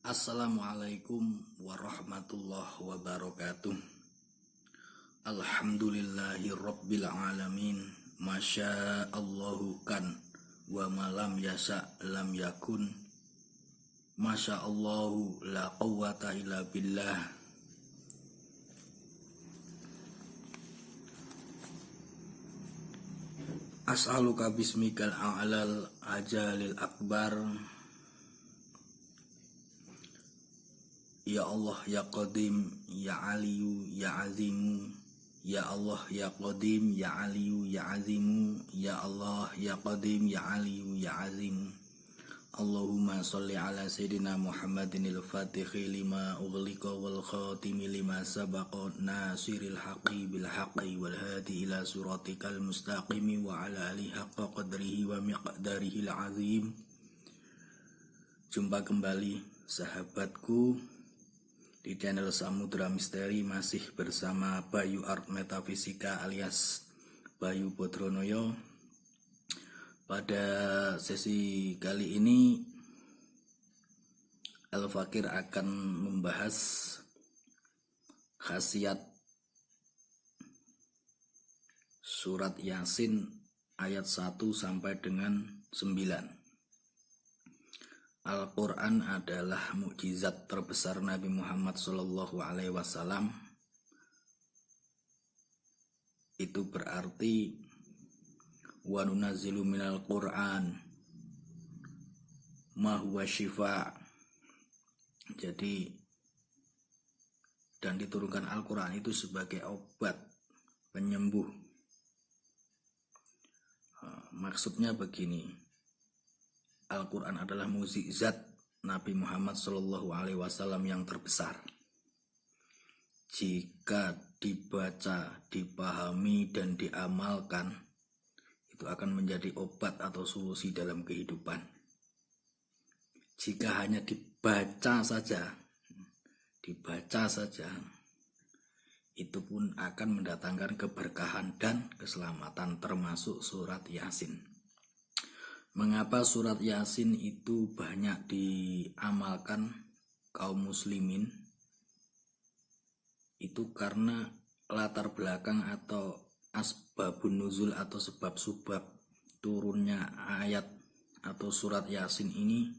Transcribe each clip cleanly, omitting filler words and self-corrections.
Assalamualaikum warahmatullahi wabarakatuh. Alhamdulillahi rabbil alamin. Masya Allahu kan wa malam yasa lam yakun. Masya Allahu la quwwata illa billah. As'aluka bismikal a'lal ajalil akbar. Ya Allah ya Qadim ya Aliyu ya Azimu. Ya Allah ya Qadim ya Aliyu ya Azimu. Ya Allah ya Qadim ya Aliyu ya Azimu. Allahumma salli ala Sayyidina Muhammadin al-Fatihi lima ughliqa wal khatimi lima sabaqa nasiril haqqi bil haqqi wal hadi ila suratikal mustaqimi wa ala alihi haqqa qadrihi wa miqdarihi al-azim. Jumpa kembali sahabatku di channel Samudra Misteri, masih bersama Bayu Art Metafisika alias Bayu Bodronoyo. Pada sesi kali ini Al-Fakir akan membahas khasiat surat Yasin ayat 1 sampai dengan 9. Al-Quran adalah mukjizat terbesar Nabi Muhammad SAW. Itu berarti wa nunazzilu minal Qur'an ma huwa syifa. Jadi, dan diturunkan Al-Quran itu sebagai obat penyembuh. Maksudnya begini, Al-Quran adalah mukjizat Nabi Muhammad SAW yang terbesar. Jika dibaca, dipahami, dan diamalkan, itu akan menjadi obat atau solusi dalam kehidupan. Jika hanya dibaca saja, itu pun akan mendatangkan keberkahan dan keselamatan, termasuk surat Yasin. Mengapa surat Yasin itu banyak diamalkan kaum muslimin? Itu karena latar belakang atau asbabun nuzul atau sebab-sebab turunnya ayat atau surat Yasin ini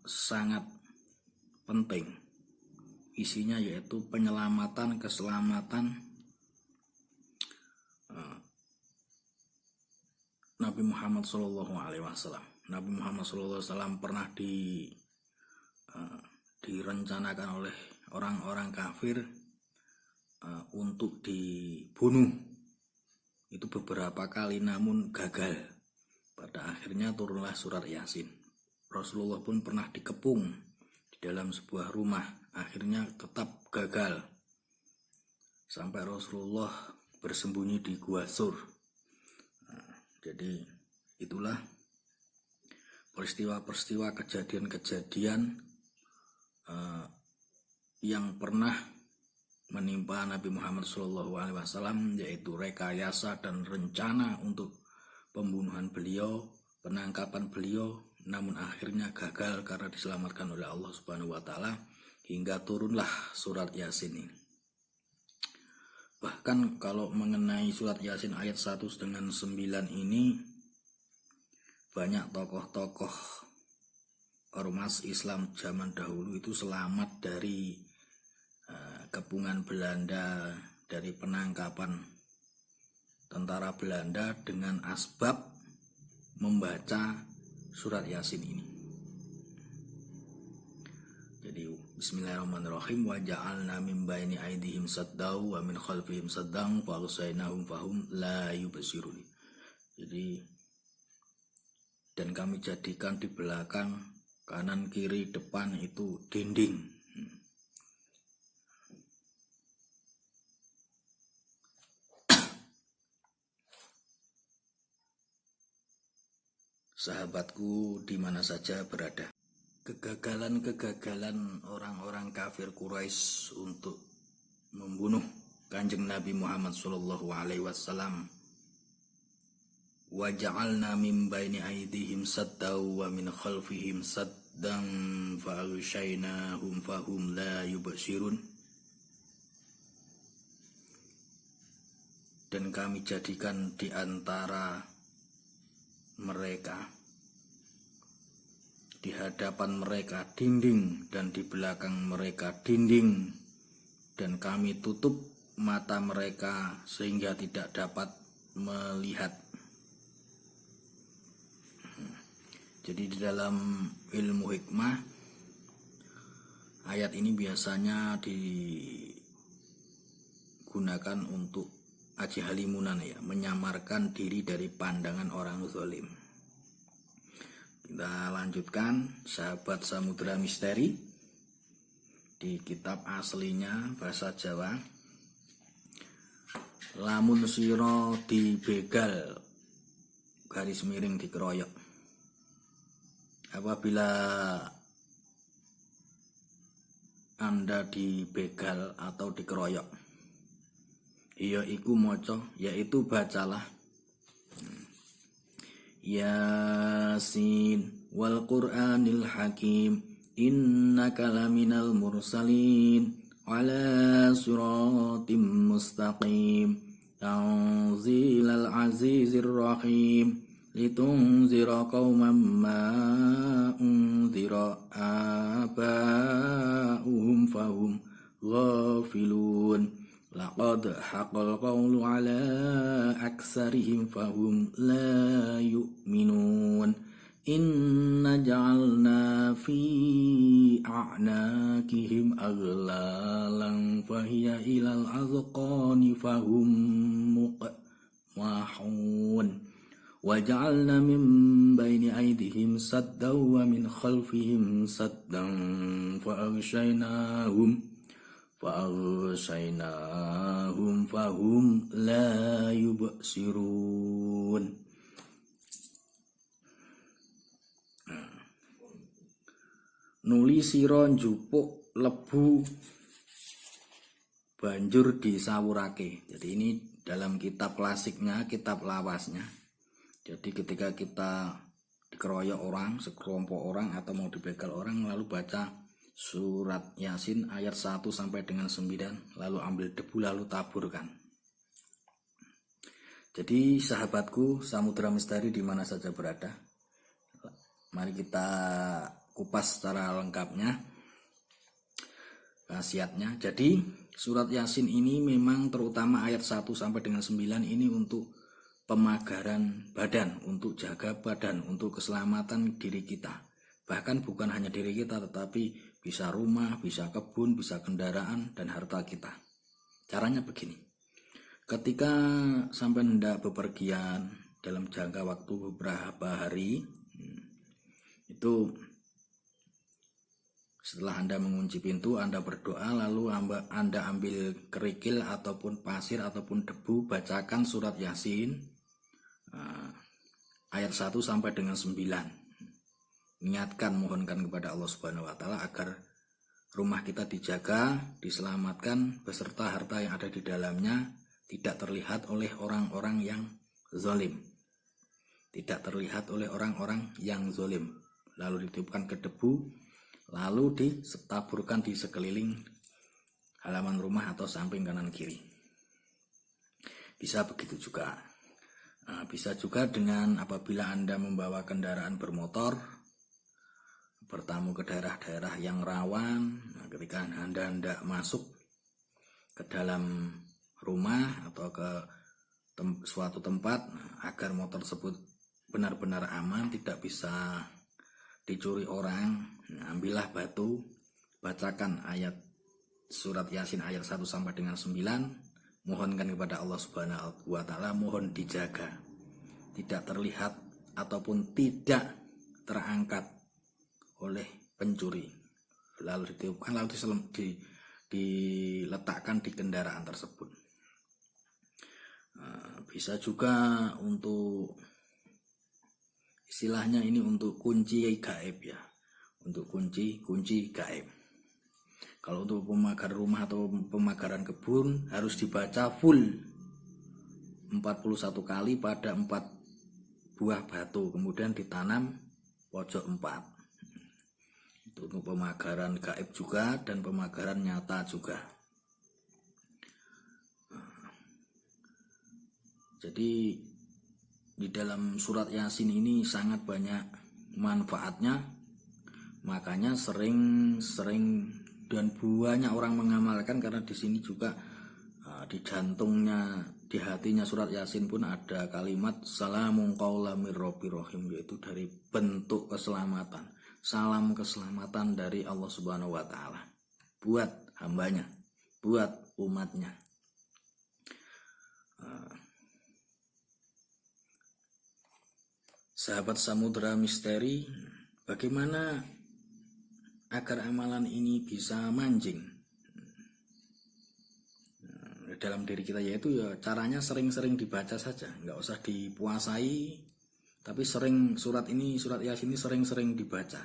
sangat penting. Isinya yaitu penyelamatan, keselamatan Nabi Muhammad SAW. Nabi Muhammad SAW pernah direncanakan oleh orang-orang kafir untuk dibunuh. Itu beberapa kali namun gagal. Pada akhirnya turunlah surat Yasin. Rasulullah pun pernah dikepung di dalam sebuah rumah. Akhirnya tetap gagal. Sampai Rasulullah bersembunyi di Gua Sur. Jadi itulah peristiwa-peristiwa, kejadian-kejadian yang pernah menimpa Nabi Muhammad SAW, yaitu rekayasa dan rencana untuk pembunuhan beliau, penangkapan beliau, namun akhirnya gagal karena diselamatkan oleh Allah Subhanahu wa Ta'ala, hingga turunlah surat Yasin ini. Bahkan kalau mengenai surat Yasin ayat 1 dengan 9 ini, banyak tokoh-tokoh ormas Islam zaman dahulu itu selamat dari kepungan Belanda, dari penangkapan tentara Belanda dengan asbab membaca surat Yasin ini. Jadi bismillahirrahmanirrahim, wa ja'alna min baini aydihim saddaw wa min khalfihim saddan fa agsaynahum fahum la yubsirun. Jadi, dan kami jadikan di belakang, kanan, kiri, depan itu dinding. Sahabatku di mana saja berada, kegagalan orang-orang kafir Quraisy untuk membunuh Kanjeng Nabi Muhammad SAW wa ja'alna min baini aydihim saddaw wa min khalfihim saddan fa aghshaynahum fahum la yubsirun. Dan kami jadikan di antara mereka, di hadapan mereka dinding dan di belakang mereka dinding, dan kami tutup mata mereka sehingga tidak dapat melihat. Jadi di dalam ilmu hikmah, ayat ini biasanya digunakan untuk aji halimunan ya, menyamarkan diri dari pandangan orang zalim. Kita lanjutkan Sahabat Samudra Misteri di kitab aslinya bahasa Jawa. Lamun siro dibegal garis miring dikeroyok. Apabila Anda dibegal atau dikeroyok, iku moco, yaitu bacalah Yasin wal Qur'anil Hakim innaka laminal mursalin ala siratim mustaqim tanzilal azizir rahim litunzira qauman ma unzira aba'uhum fahum ghafilun laqad haqqal qawlu ala aksarihim fahum la yu'minun inna ja'alna fi a'naqihim aghlalan fahiya ilal azqani fahum muqmahun وَجَعَلْنَا مِنْ بَيْنِ أَيْدِيهِمْ سَدًّا وَمِنْ خَلْفِهِمْ سَدًّا فَأَغْشَيْنَاهُمْ فَهُمْ لَا يُبْصِرُونَ. Nuli sira njupuk lebu banjur disawurake. Jadi ini dalam kitab klasiknya, kitab lawasnya. Jadi ketika kita dikeroyok orang, sekelompok orang atau mau dibegal orang, lalu baca surat Yasin ayat 1 sampai dengan 9, lalu ambil debu lalu taburkan. Jadi sahabatku Samudra Misteri di mana saja berada, mari kita kupas secara lengkapnya khasiatnya. Jadi surat Yasin ini memang terutama ayat 1 sampai dengan 9 ini untuk pemagaran badan, untuk jaga badan, untuk keselamatan diri kita. Bahkan bukan hanya diri kita, tetapi bisa rumah, bisa kebun, bisa kendaraan, dan harta kita. Caranya begini. Ketika sampai hendak bepergian dalam jangka waktu beberapa hari, itu setelah Anda mengunci pintu, Anda berdoa, lalu Anda ambil kerikil ataupun pasir ataupun debu, bacakan surat Yasin ayat 1 sampai dengan 9. Niatkan, mohonkan kepada Allah Subhanahu wa taala agar rumah kita dijaga, diselamatkan beserta harta yang ada di dalamnya tidak terlihat oleh orang-orang yang zalim. Tidak terlihat oleh orang-orang yang zalim. Lalu ditiupkan ke debu, lalu ditaburkan di sekeliling halaman rumah atau samping kanan kiri. Bisa begitu juga. Bisa juga dengan apabila Anda membawa kendaraan bermotor, bertamu ke daerah-daerah yang rawan. Ketika Anda hendak masuk ke dalam rumah atau ke suatu tempat, agar motor tersebut benar-benar aman, tidak bisa dicuri orang, ambillah batu, bacakan ayat surat Yasin ayat 1 sampai dengan 9. Mohonkan kepada Allah Subhanahu wa taala, mohon dijaga, tidak terlihat ataupun tidak terangkat oleh pencuri. Lalu ditiupkan, lalu diletakkan di kendaraan tersebut. Bisa juga untuk istilahnya ini untuk kunci gaib ya, untuk kunci gaib. Kalau untuk pemagar rumah atau pemagaran kebun harus dibaca full 41 kali pada 4 buah batu, kemudian ditanam pojok 4. Itu untuk pemagaran gaib juga dan pemagaran nyata juga. Jadi di dalam surat Yasin ini sangat banyak manfaatnya, makanya sering dan banyak orang mengamalkan, karena di sini juga di jantungnya, di hatinya surat Yasin pun ada kalimat salamun qaulam mir rabbir rahim, yaitu dari bentuk keselamatan, salam keselamatan dari Allah Subhanahu wa taala buat hambanya, buat umatnya. Sahabat Samudra Misteri, bagaimana agar amalan ini bisa mancing dalam diri kita, yaitu ya caranya sering-sering dibaca saja, nggak usah dipuasai, tapi sering surat Yasin ini sering-sering dibaca,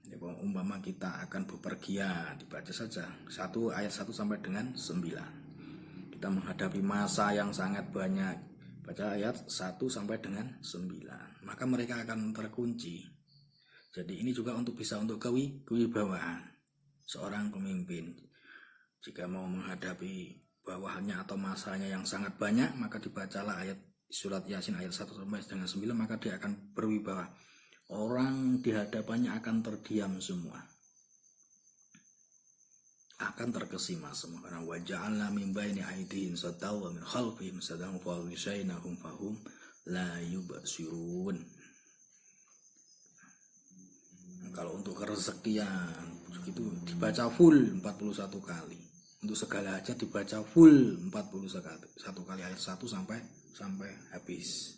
Jadi, umpama kita akan bepergian, dibaca saja ayat 1 sampai dengan 9. Kita menghadapi masa yang sangat banyak, baca ayat 1 sampai dengan 9, maka mereka akan terkunci. Jadi ini juga bisa untuk kewibawaan seorang pemimpin. Jika mau menghadapi bawahannya atau masanya yang sangat banyak, maka dibacalah ayat surat Yasin ayat 1 sampai dengan 9, maka dia akan berwibawa. Orang di hadapannya akan terdiam semua, akan terkesima semua, karena wa ja'alna min baini aydihim saddaw wa min khalfihim saddaw fa ghashaynahum fahum la yubsirun. Kalau untuk kerezekian itu dibaca full 41 kali. Untuk segala hajat dibaca full 41 kali ayat 1 sampai habis.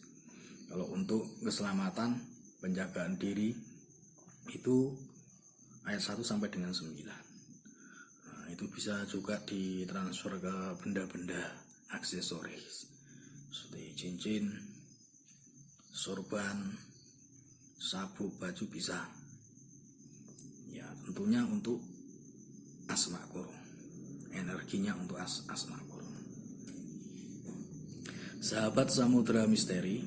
Kalau untuk keselamatan, penjagaan diri itu ayat 1 sampai dengan 9. Itu bisa juga ditransfer ke benda-benda aksesoris seperti cincin, sorban, sabuk, baju bisa. Ya, tentunya untuk asma qur'an. Energinya untuk asma qur'an. Sahabat Samudra Misteri,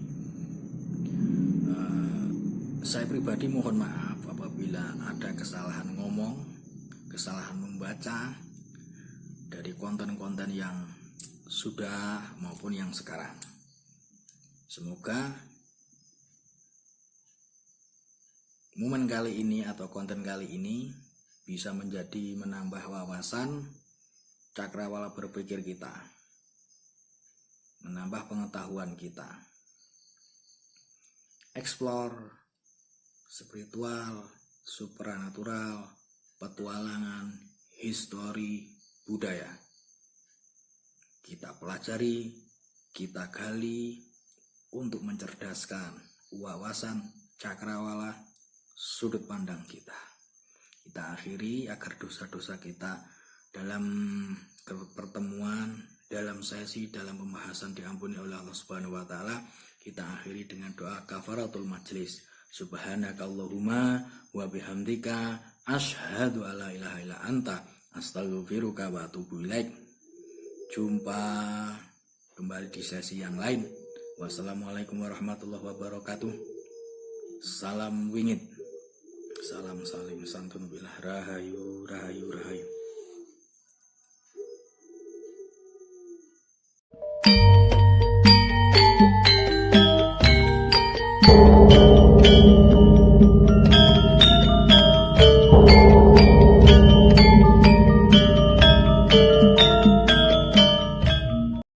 saya pribadi mohon maaf apabila ada kesalahan ngomong, kesalahan membaca dari konten-konten yang sudah maupun yang sekarang. Semoga momen kali ini atau konten kali ini bisa menjadi menambah wawasan cakrawala berpikir kita, menambah pengetahuan kita, explore spiritual, supranatural, petualangan, histori, budaya. Kita pelajari, kita gali untuk mencerdaskan wawasan cakrawala sudut pandang kita. Kita akhiri agar dosa-dosa kita dalam pertemuan, dalam sesi, dalam pembahasan diampuni oleh Allah Subhanahu wa taala. Kita akhiri dengan doa kafaratul majlis. Subhanakallahumma wa bihamdika asyhadu alla ilaha illa anta astaghfiruka wa atubu ilaik. Jumpa kembali di sesi yang lain. Wassalamualaikum warahmatullahi wabarakatuh. Salam wingit. Salam salim santun billah. Rahayu rahayu rahayu.